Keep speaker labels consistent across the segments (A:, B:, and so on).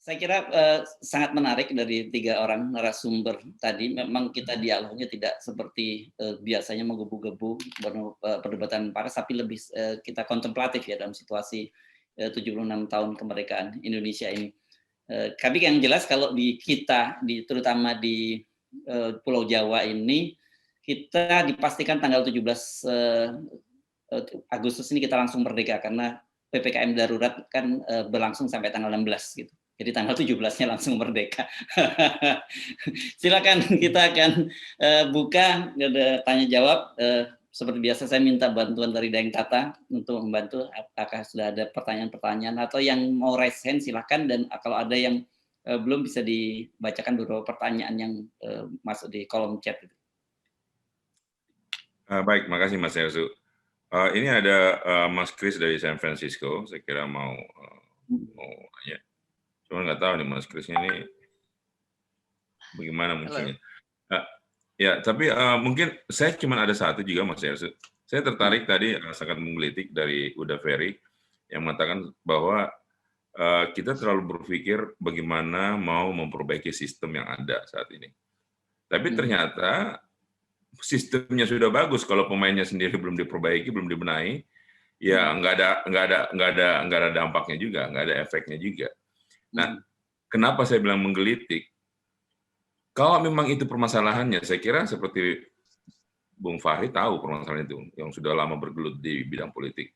A: Saya kira sangat menarik dari 3 orang narasumber tadi. Memang kita dialognya tidak seperti biasanya menggebu-gebu perdebatan panas, tapi lebih kita kontemplatif ya dalam situasi 76 tahun kemerdekaan Indonesia ini. Tapi yang jelas kalau di kita, terutama di Pulau Jawa ini, kita dipastikan tanggal 17 Agustus ini kita langsung merdeka karena PPKM darurat kan berlangsung sampai tanggal 16 gitu. Jadi tanggal 17-nya langsung merdeka. Silakan kita akan buka tanya jawab. Seperti biasa saya minta bantuan dari Daeng Tata untuk membantu apakah sudah ada pertanyaan-pertanyaan atau yang mau raise hand silakan, dan kalau ada yang belum bisa dibacakan beberapa pertanyaan yang masuk di kolom chat.
B: Baik, makasih Mas Yosu. Ini ada Mas Kris dari San Francisco, saya kira mau ya. Cuma nggak tahu nih Mas Krisnya ini bagaimana munculnya. Ya, tapi mungkin saya cuma ada satu juga Mas Yosu. Saya tertarik tadi sangat menggelitik dari Uda Ferry yang mengatakan bahwa kita terlalu berpikir bagaimana mau memperbaiki sistem yang ada saat ini. Tapi ternyata sistemnya sudah bagus, kalau pemainnya sendiri belum diperbaiki, belum dibenahi, ya nggak ada dampaknya juga, nggak ada efeknya juga. Nah, kenapa saya bilang menggelitik? Kalau memang itu permasalahannya, saya kira seperti Bung Fahri tahu permasalahan itu, yang sudah lama bergelut di bidang politik.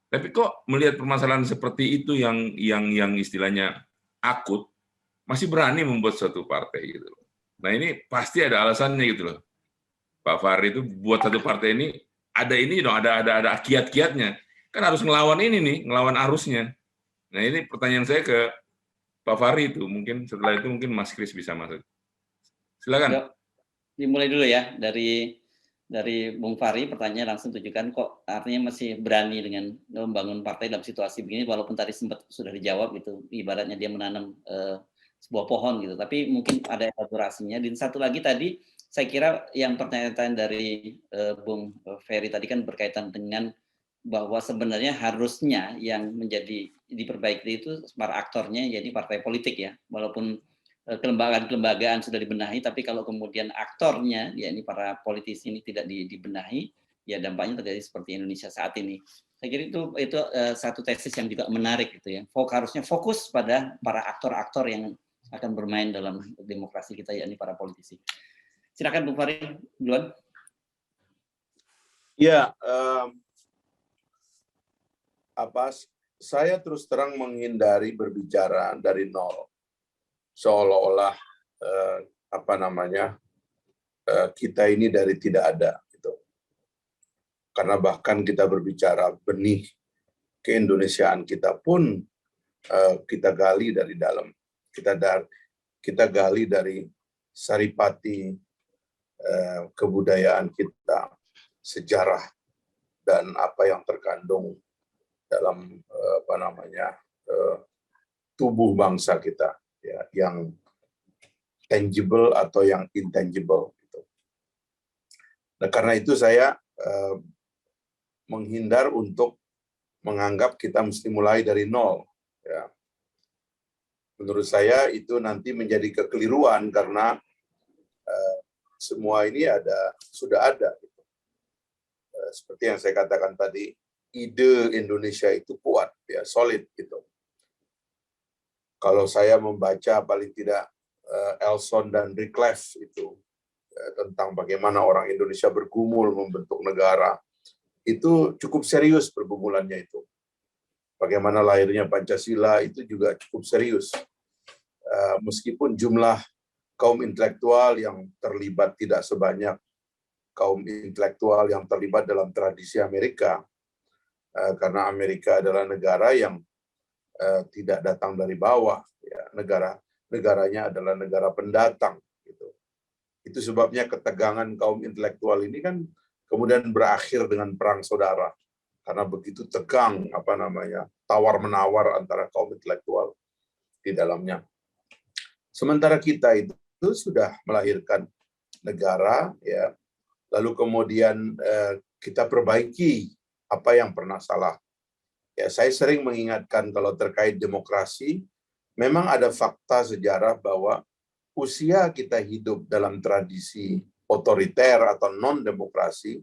B: Tapi kok melihat permasalahan seperti itu yang istilahnya akut, masih berani membuat suatu partai gitu loh. Nah ini pasti ada alasannya gitu loh. Pak Fahri itu buat satu partai ini dong, ada kiat-kiatnya. Kan harus ngelawan ini nih, ngelawan arusnya. Nah ini pertanyaan saya ke Pak Fahri itu, mungkin setelah itu mungkin Mas Kris bisa masuk. Silakan. Yuk,
A: dimulai dulu ya dari Bung Fahri, pertanyaan langsung tujukan kok artinya masih berani dengan membangun partai dalam situasi begini, walaupun tadi sempat sudah dijawab gitu, ibaratnya dia menanam sebuah pohon gitu, tapi mungkin ada elaborasinya. Dan satu lagi tadi saya kira yang pertanyaan dari Bung Ferry tadi kan berkaitan dengan bahwa sebenarnya harusnya yang menjadi diperbaiki itu para aktornya, jadi partai politik ya, walaupun kelembagaan sudah dibenahi, tapi kalau kemudian aktornya, ya ini para politisi ini tidak dibenahi, ya dampaknya terjadi seperti Indonesia saat ini. Saya kira itu satu tesis yang juga menarik gitu ya. Harusnya fokus pada para aktor-aktor yang akan bermain dalam demokrasi kita, yakni para politisi. Silakan Bung Fahri duluan.
C: Ya, saya terus terang menghindari berbicara dari nol, seolah-olah kita ini dari tidak ada gitu. Karena bahkan kita berbicara benih keindonesiaan kita pun kita gali dari dalam, kita gali dari saripati kebudayaan kita, sejarah dan apa yang terkandung dalam tubuh bangsa kita ya, yang tangible atau yang intangible gitu. Nah, karena itu saya menghindar untuk menganggap kita mesti mulai dari nol ya. Menurut saya itu nanti menjadi kekeliruan karena semua ini sudah ada gitu. Seperti yang saya katakan tadi, ide Indonesia itu kuat, ya solid gitu. Kalau saya membaca paling tidak Elson dan Wycliffe itu tentang bagaimana orang Indonesia bergumul membentuk negara, itu cukup serius pergumulannya itu. Bagaimana lahirnya Pancasila itu juga cukup serius. Meskipun jumlah kaum intelektual yang terlibat tidak sebanyak kaum intelektual yang terlibat dalam tradisi Amerika, karena Amerika adalah negara yang tidak datang dari bawah, ya, negaranya adalah negara pendatang. Gitu. Itu sebabnya ketegangan kaum intelektual ini kan kemudian berakhir dengan perang saudara, karena begitu tegang tawar-menawar antara kaum intelektual di dalamnya. Sementara kita itu sudah melahirkan negara, ya, lalu kemudian kita perbaiki apa yang pernah salah. Ya, saya sering mengingatkan kalau terkait demokrasi, memang ada fakta sejarah bahwa usia kita hidup dalam tradisi otoriter atau non-demokrasi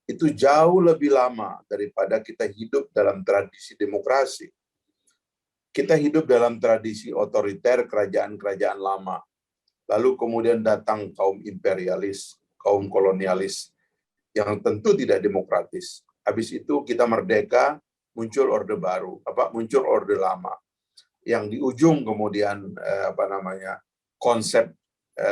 C: itu jauh lebih lama daripada kita hidup dalam tradisi demokrasi. Kita hidup dalam tradisi otoriter kerajaan-kerajaan lama. Lalu kemudian datang kaum imperialis, kaum kolonialis yang tentu tidak demokratis. Habis itu kita merdeka, muncul orde baru, muncul orde lama. Yang di ujung kemudian konsep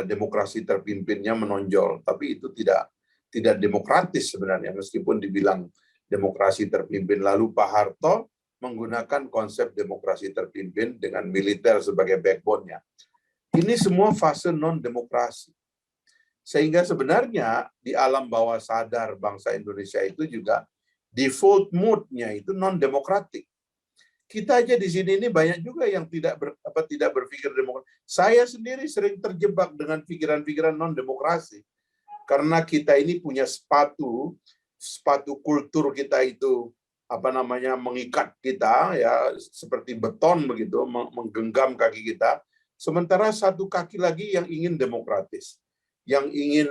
C: demokrasi terpimpinnya menonjol, tapi itu tidak demokratis sebenarnya, meskipun dibilang demokrasi terpimpin. Lalu Pak Harto menggunakan konsep demokrasi terpimpin dengan militer sebagai backbone-nya. Ini semua fase non-demokrasi. Sehingga sebenarnya di alam bawah sadar bangsa Indonesia itu juga default mood-nya itu non-demokratik. Kita aja di sini ini banyak juga yang tidak berpikir demokrasi. Saya sendiri sering terjebak dengan pikiran-pikiran non-demokrasi. Karena kita ini punya sepatu kultur kita itu mengikat kita ya seperti beton begitu, menggenggam kaki kita. Sementara satu kaki lagi yang ingin demokratis, yang ingin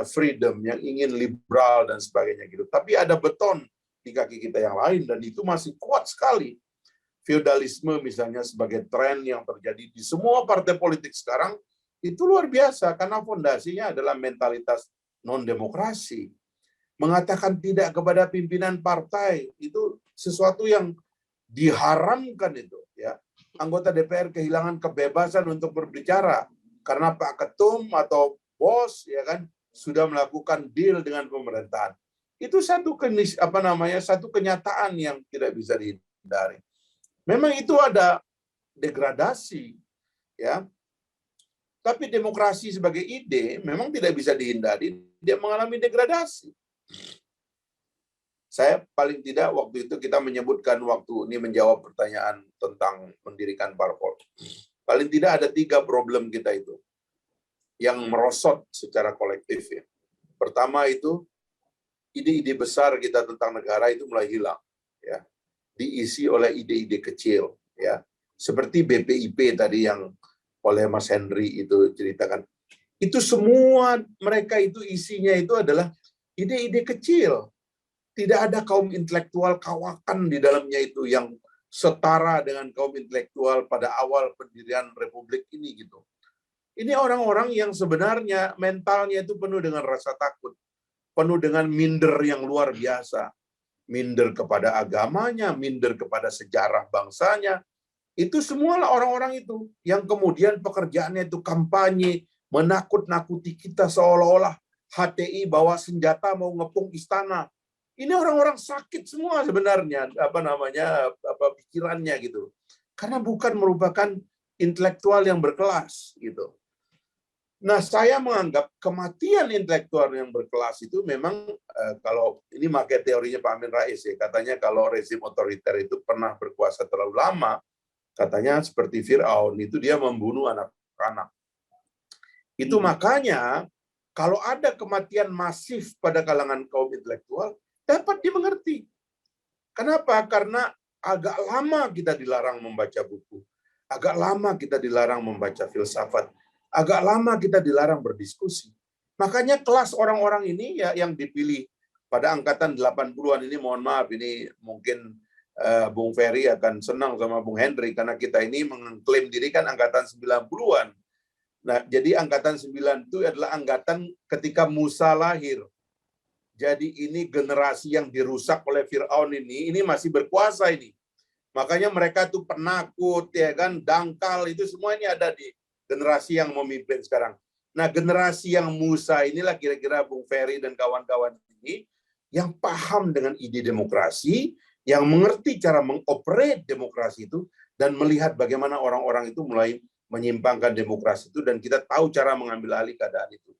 C: freedom, yang ingin liberal dan sebagainya gitu. Tapi ada beton di kaki kita yang lain dan itu masih kuat sekali. Feudalisme misalnya sebagai tren yang terjadi di semua partai politik sekarang itu luar biasa karena fondasinya adalah mentalitas non-demokrasi. Mengatakan tidak kepada pimpinan partai itu sesuatu yang diharamkan itu ya. Anggota DPR kehilangan kebebasan untuk berbicara karena Pak Ketum atau bos ya kan sudah melakukan deal dengan pemerintahan. Itu satu kenyataan yang tidak bisa dihindari. Memang itu ada degradasi ya. Tapi demokrasi sebagai ide memang tidak bisa dihindari, dia mengalami degradasi. Saya paling tidak waktu itu kita menyebutkan waktu ini menjawab pertanyaan tentang mendirikan parpol. Paling tidak ada 3 problem kita itu yang merosot secara kolektif ya. Pertama itu ide-ide besar kita tentang negara itu mulai hilang ya. Diisi oleh ide-ide kecil ya. Seperti BPIP tadi yang oleh Mas Henry itu ceritakan. Itu semua mereka itu isinya itu adalah ide-ide kecil. Tidak ada kaum intelektual kawakan di dalamnya itu yang setara dengan kaum intelektual pada awal pendirian Republik ini gitu. Ini orang-orang yang sebenarnya mentalnya itu penuh dengan rasa takut, penuh dengan minder yang luar biasa. Minder kepada agamanya, minder kepada sejarah bangsanya. Itu semualah orang-orang itu yang kemudian pekerjaannya itu kampanye, menakut-nakuti kita seolah-olah HTI bawa senjata mau ngepung istana. Ini orang-orang sakit semua sebenarnya pikirannya gitu. Karena bukan merupakan intelektual yang berkelas gitu. Nah, saya menganggap kematian intelektual yang berkelas itu memang kalau ini pakai teorinya Pak Amin Rais ya, katanya kalau rezim otoriter itu pernah berkuasa terlalu lama, katanya seperti Fir'aun itu dia membunuh anak-anak. Itu makanya kalau ada kematian masif pada kalangan kaum intelektual dapat dimengerti. Kenapa? Karena agak lama kita dilarang membaca buku. Agak lama kita dilarang membaca filsafat. Agak lama kita dilarang berdiskusi. Makanya kelas orang-orang ini ya yang dipilih pada angkatan 80-an ini, mohon maaf, ini mungkin Bung Ferry akan senang sama Bung Henry, karena kita ini mengklaim diri kan angkatan 90-an. Nah, jadi angkatan 9 itu adalah angkatan ketika Musa lahir. Jadi ini generasi yang dirusak oleh Fir'aun ini masih berkuasa ini. Makanya mereka tuh penakut, ya kan, dangkal, itu semua ini ada di generasi yang memimpin sekarang. Nah, generasi yang Musa inilah kira-kira Bung Ferry dan kawan-kawan ini yang paham dengan ide demokrasi, yang mengerti cara mengoperate demokrasi itu, dan melihat bagaimana orang-orang itu mulai menyimpangkan demokrasi itu, dan kita tahu cara mengambil alih keadaan itu.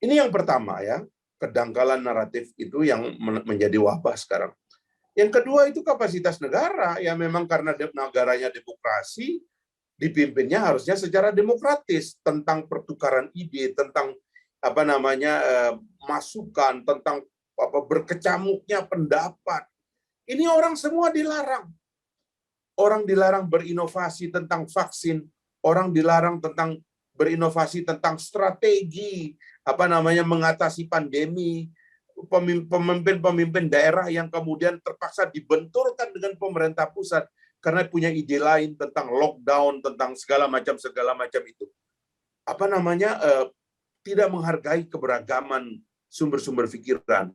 C: Ini yang pertama ya. Kedangkalan naratif itu yang menjadi wabah sekarang. Yang kedua itu kapasitas negara, ya memang karena negaranya demokrasi, dipimpinnya harusnya secara demokratis, tentang pertukaran ide, tentang masukan, tentang berkecamuknya pendapat. Ini orang semua dilarang. orang dilarang berinovasi tentang vaksin, orang dilarang tentang berinovasi tentang strategi mengatasi pandemi, pemimpin-pemimpin daerah yang kemudian terpaksa dibenturkan dengan pemerintah pusat karena punya ide lain tentang lockdown, tentang segala macam itu. Tidak menghargai keberagaman sumber-sumber pikiran.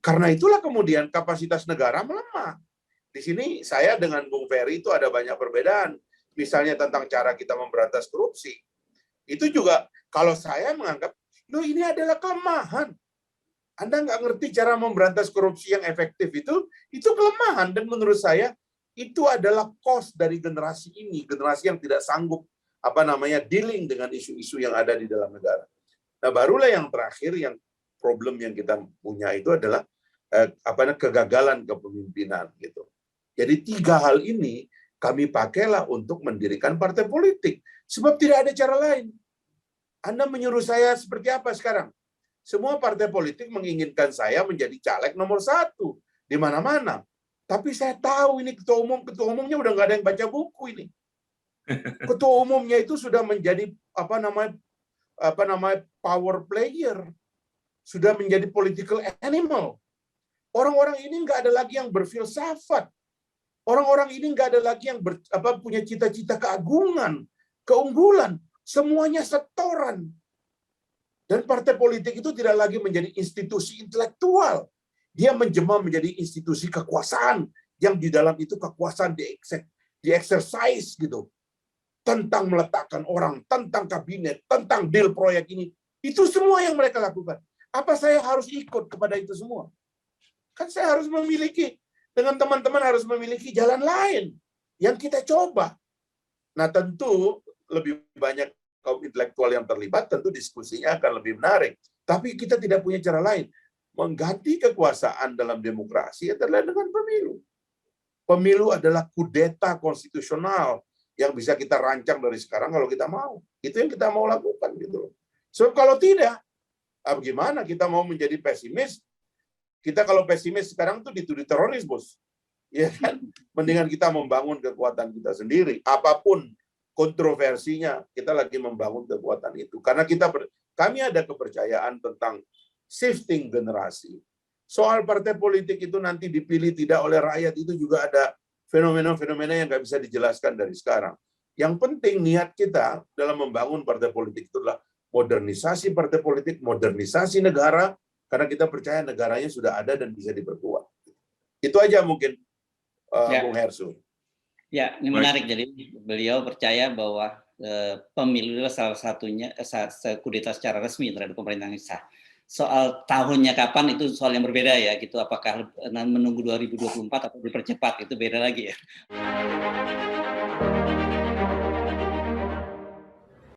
C: Karena itulah kemudian kapasitas negara melemah. Di sini saya dengan Bung Ferry itu ada banyak perbedaan. Misalnya tentang cara kita memberantas korupsi. Itu juga kalau saya menganggap, loh ini adalah kelemahan. Anda nggak ngerti cara memberantas korupsi yang efektif itu kelemahan. Dan menurut saya, itu adalah cost dari generasi ini. Generasi yang tidak sanggup dealing dengan isu-isu yang ada di dalam negara. Nah, barulah yang terakhir, yang problem yang kita punya itu adalah kegagalan kepemimpinan gitu. Jadi 3 hal ini kami pakailah untuk mendirikan partai politik. Sebab tidak ada cara lain. Anda menyuruh saya seperti apa sekarang? Semua partai politik menginginkan saya menjadi caleg nomor 1 di mana-mana. Tapi saya tahu ini ketua umumnya udah nggak ada yang baca buku ini. Ketua umumnya itu sudah menjadi power player, sudah menjadi political animal. Orang-orang ini nggak ada lagi yang berfilsafat. Orang-orang ini nggak ada lagi yang punya cita-cita keagungan, keunggulan. Semuanya setoran. Dan partai politik itu tidak lagi menjadi institusi intelektual. Dia menjelma menjadi institusi kekuasaan yang di dalam itu kekuasaan di-exercise gitu. Tentang meletakkan orang, tentang kabinet, tentang deal proyek ini. Itu semua yang mereka lakukan. Apa saya harus ikut kepada itu semua? Kan saya harus memiliki, dengan teman-teman harus memiliki jalan lain yang kita coba. Nah tentu lebih banyak kaum intelektual yang terlibat, tentu diskusinya akan lebih menarik. Tapi kita tidak punya cara lain. Mengganti kekuasaan dalam demokrasi adalah dengan pemilu. Pemilu adalah kudeta konstitusional yang bisa kita rancang dari sekarang kalau kita mau. Itu yang kita mau lakukan gitu. So kalau tidak, gimana kita mau menjadi pesimis? Kita kalau pesimis sekarang tuh dituduh teroris, Bos. Ya kan? Mendingan kita membangun kekuatan kita sendiri. Apapun kontroversinya, kita lagi membangun kekuatan itu. Karena kami ada kepercayaan tentang shifting generasi. Soal partai politik itu nanti dipilih tidak oleh rakyat, itu juga ada fenomena-fenomena yang nggak bisa dijelaskan dari sekarang. Yang penting niat kita dalam membangun partai politik itu adalah modernisasi partai politik, modernisasi negara, karena kita percaya negaranya sudah ada dan bisa diperkuat. Itu aja mungkin, Bung Hersu.
A: Ya, ini menarik. Jadi beliau percaya bahwa pemilu adalah salah satunya kudeta secara resmi terhadap pemerintahan yang sah. Soal tahunnya kapan itu soal yang berbeda ya, gitu. Apakah menunggu 2024 atau dipercepat itu beda lagi ya.